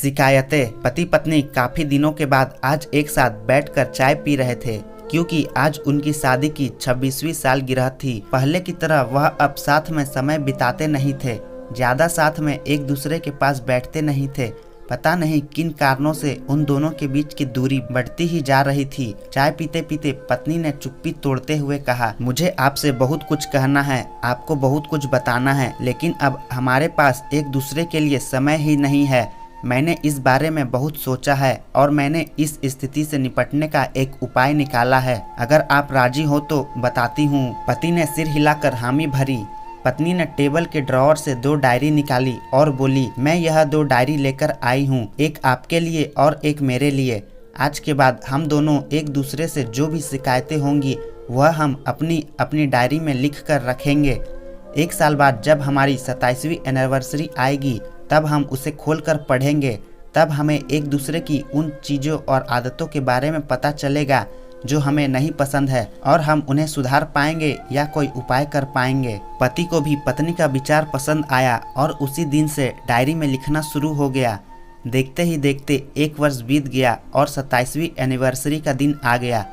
शिकायतें। पति पत्नी काफी दिनों के बाद आज एक साथ बैठकर चाय पी रहे थे, क्योंकि आज उनकी शादी की 26वीं सालगिरह थी। पहले की तरह वह अब साथ में समय बिताते नहीं थे, ज्यादा साथ में एक दूसरे के पास बैठते नहीं थे। पता नहीं किन कारणों से उन दोनों के बीच की दूरी बढ़ती ही जा रही थी। चाय पीते पीते पत्नी ने चुप्पी तोड़ते हुए कहा, मुझे आपसे बहुत कुछ कहना है, आपको बहुत कुछ बताना है, लेकिन अब हमारे पास एक दूसरे के लिए समय ही नहीं है। मैंने इस बारे में बहुत सोचा है और मैंने इस स्थिति से निपटने का एक उपाय निकाला है। अगर आप राजी हो तो बताती हूँ। पति ने सिर हिलाकर हामी भरी। पत्नी ने टेबल के ड्रॉअर से 2 डायरी निकाली और बोली, मैं यह 2 डायरी लेकर आई हूँ, एक आपके लिए और एक मेरे लिए। आज के बाद हम दोनों एक दूसरे से जो भी शिकायतें होंगी वह हम अपनी अपनी डायरी में लिख कर रखेंगे। 1 साल बाद जब हमारी 27वीं एनिवर्सरी आएगी तब हम उसे खोलकर पढ़ेंगे। तब हमें एक दूसरे की उन चीज़ों और आदतों के बारे में पता चलेगा जो हमें नहीं पसंद है, और हम उन्हें सुधार पाएंगे या कोई उपाय कर पाएंगे। पति को भी पत्नी का विचार पसंद आया और उसी दिन से डायरी में लिखना शुरू हो गया। देखते ही देखते 1 वर्ष बीत गया और 27वीं एनिवर्सरी का दिन आ गया।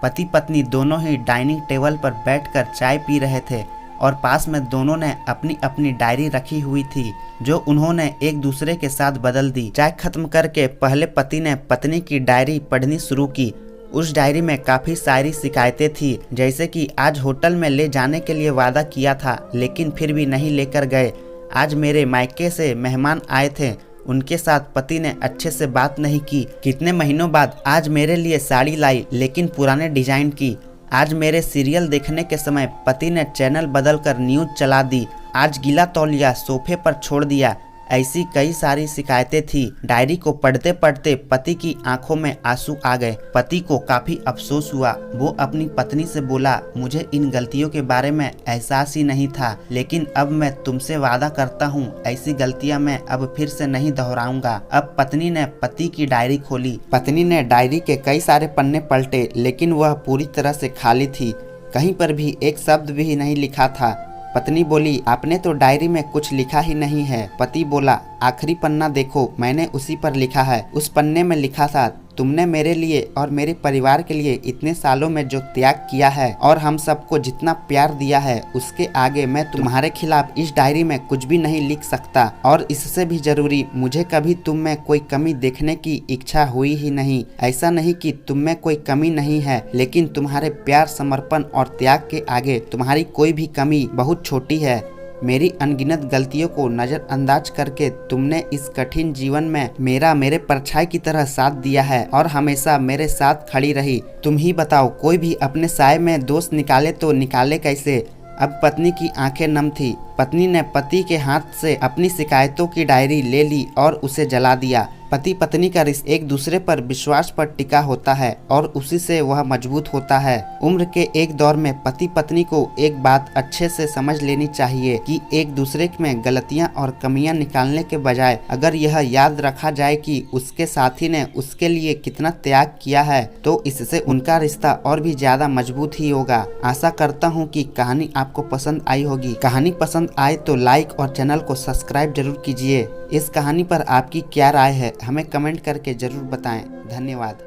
पति पत्नी दोनों ही डाइनिंग टेबल पर बैठकर चाय पी रहे थे और पास में दोनों ने अपनी अपनी डायरी रखी हुई थी, जो उन्होंने एक दूसरे के साथ बदल दी। चाय खत्म करके पहले पति ने पत्नी की डायरी पढ़नी शुरू की। उस डायरी में काफी सारी शिकायतें थी, जैसे कि आज होटल में ले जाने के लिए वादा किया था लेकिन फिर भी नहीं लेकर गए। आज मेरे मायके से मेहमान आए थे, उनके साथ पति ने अच्छे से बात नहीं की। कितने महीनों बाद आज मेरे लिए साड़ी लाई लेकिन पुराने डिजाइन की। आज मेरे सीरियल देखने के समय पति ने चैनल बदलकर न्यूज चला दी। आज गीला तौलिया सोफे पर छोड़ दिया। ऐसी कई सारी शिकायतें थी। डायरी को पढ़ते पढ़ते पति की आंखों में आंसू आ गए। पति को काफी अफसोस हुआ। वो अपनी पत्नी से बोला, मुझे इन गलतियों के बारे में एहसास ही नहीं था, लेकिन अब मैं तुमसे वादा करता हूँ ऐसी गलतियाँ मैं अब फिर से नहीं दोहराऊंगा। अब पत्नी ने पति की डायरी खोली। पत्नी ने डायरी के कई सारे पन्ने पलटे, लेकिन वह पूरी तरह से खाली थी। कहीं पर भी एक शब्द भी नहीं लिखा था। पत्नी बोली, आपने तो डायरी में कुछ लिखा ही नहीं है। पति बोला, आखिरी पन्ना देखो, मैंने उसी पर लिखा है। उस पन्ने में लिखा था, तुमने मेरे लिए और मेरे परिवार के लिए इतने सालों में जो त्याग किया है और हम सबको जितना प्यार दिया है, उसके आगे मैं तुम्हारे खिलाफ इस डायरी में कुछ भी नहीं लिख सकता। और इससे भी जरूरी, मुझे कभी तुम में कोई कमी देखने की इच्छा हुई ही नहीं। ऐसा नहीं कि तुम में कोई कमी नहीं है, लेकिन तुम्हारे प्यार, समर्पण और त्याग के आगे तुम्हारी कोई भी कमी बहुत छोटी है। मेरी अनगिनत गलतियों को नजरअंदाज करके तुमने इस कठिन जीवन में मेरे परछाई की तरह साथ दिया है और हमेशा मेरे साथ खड़ी रही। तुम ही बताओ, कोई भी अपने साये में दोष निकाले तो निकाले कैसे। अब पत्नी की आंखें नम थी। पत्नी ने पति के हाथ से अपनी शिकायतों की डायरी ले ली और उसे जला दिया। पति पत्नी का रिश्ता एक दूसरे पर विश्वास पर टिका होता है और उसी से वह मजबूत होता है। उम्र के एक दौर में पति पत्नी को एक बात अच्छे से समझ लेनी चाहिए कि एक दूसरे में गलतियां और कमियां निकालने के बजाय अगर यह याद रखा जाए कि उसके साथी ने उसके लिए कितना त्याग किया है, तो इससे उनका रिश्ता और भी ज्यादा मजबूत ही होगा। आशा करता हूँ कि कहानी आपको पसंद आई होगी। कहानी पसंद आए तो लाइक और चैनल को सब्सक्राइब जरूर कीजिए। इस कहानी पर आपकी क्या राय है, हमें कमेंट करके जरूर बताएं। धन्यवाद।